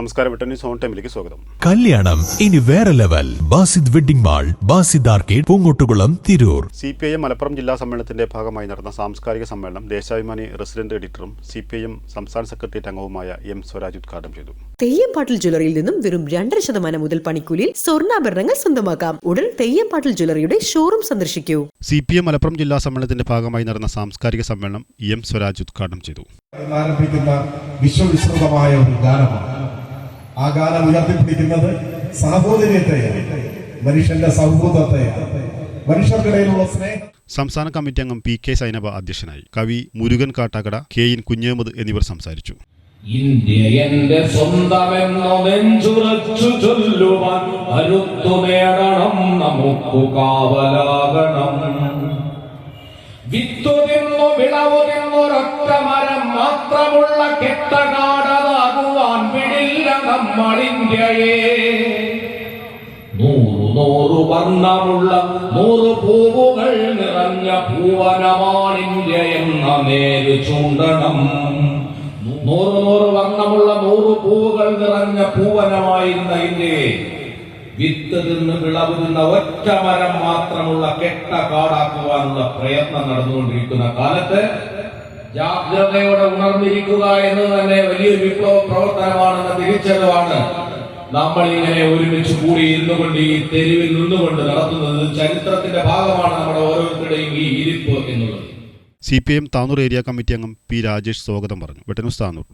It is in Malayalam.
നമസ്കാരം, വെട്ടന്യൂസ് ഓൺ ടൈമിലേക്ക് സ്വാഗതം. കല്യാണം ഇനി വേറെ level. Basid wedding mall, Basid arcade, Poonkottukulam, Tirur. CPIM Malappuram ജില്ലാ സമ്മേളനത്തിന്റെ ഭാഗമായി നടന്ന സാംസ്കാരിക സമ്മേളനം ദേശാഭിമാനി റെസിഡന്റ് എഡിറ്ററും CPIM സംസ്ഥാന സെക്രട്ടേറിയറ്റ് അംഗവുമായ M. സ്വരാജ് ഉദ്ഘാടനം ചെയ്തു. തെയ്യംപാട്ടിൽ ജ്വല്ലറിയിൽ നിന്നും വെറും 2% മുതൽ പണിക്കൂലിയിൽ സ്വർണ്ണാഭരണങ്ങൾ സ്വന്തമാക്കാം. ഉടൻ തെയ്യംപാട്ടിൽ ജ്വല്ലറിയുടെ ഷോറൂം സന്ദർശിക്കൂ. CPIM മലപ്പുറം ജില്ലാ സമ്മേളനത്തിന്റെ ഭാഗമായി നടന്ന സാംസ്കാരിക സമ്മേളനം M. സ്വരാജ് ഉദ്ഘാടനം ചെയ്തു. ആരംഭിക്കുന്ന വിശ്വവിശ്രുതമായ ഒരു ഗാനമാണ്. ആ ഗാനം ഉയർത്തിപ്പിടിക്കുന്നത് സാഹോദര്യത്തെ, മനുഷ്യന്റെ സൗഹൃദത്തെ, മനുഷ്യർക്കിടയിലുള്ള സ്നേഹം. സംസ്ഥാന കമ്മിറ്റി അംഗം P.K. സൈനബ അധ്യക്ഷനായി. കവി മുരുകൻ കാട്ടാക്കട, K.N. കുഞ്ഞഹമ്മദ് എന്നിവർ സംസാരിച്ചു. ഇന്ത്യ എന്റെ സ്വന്തമെന്നോ നെഞ്ചുറച്ചു ചൊല്ലുവാൻ കരുത്തു നേടണം, നമുക്കു കാവലാകണം. വിത്തു തിന്നു വിളവു തിന്നൊരൊറ്റ മരം മാത്രമുള്ള കെട്ടകാടതാകുവാൻ വിടില്ല നമ്മൾ ഇന്ത്യയെ. 100 വർണ്ണമുള്ള 100 പൂവുകൾ നിറഞ്ഞ പൂവനമാണ് ഇന്ത്യ എന്ന നേര് ചൂണ്ടണം. 100 വർണ്ണമുള്ള 100 പൂവുകൾ നിറഞ്ഞ പൂവനമായിരുന്ന ഇന്ത്യയെ വിത്ത് തിന്ന് വിളവ് തിന്ന ഒറ്റ മരം മാത്രമുള്ള കെട്ട കാടാക്കുവാനുള്ള പ്രയത്നം നടന്നുകൊണ്ടിരിക്കുന്ന കാലത്ത് ജാഗ്രതയോടെ ഉണർന്നിരിക്കുക എന്നത് തന്നെ വലിയൊരു വിപ്ലവ പ്രവർത്തനമാണെന്ന തിരിച്ചറിവാണ് നമ്മൾ ഇങ്ങനെ ഒരുമിച്ച് കൂടി ഇരുന്നുകൊണ്ട് ഈ തെരുവിൽ നിന്നുകൊണ്ട് നടത്തുന്നത്. ചരിത്രത്തിന്റെ ഭാഗമാണ് നമ്മുടെ ഓരോരുത്തരുടെയും ഈ ഇരിപ്പ് എന്നുള്ളത്. CPIM താനൂർ ഏരിയ കമ്മിറ്റി അംഗം P. രാജേഷ് സ്വാഗതം പറഞ്ഞു. വെട്ടന്യൂസ് താനൂർ.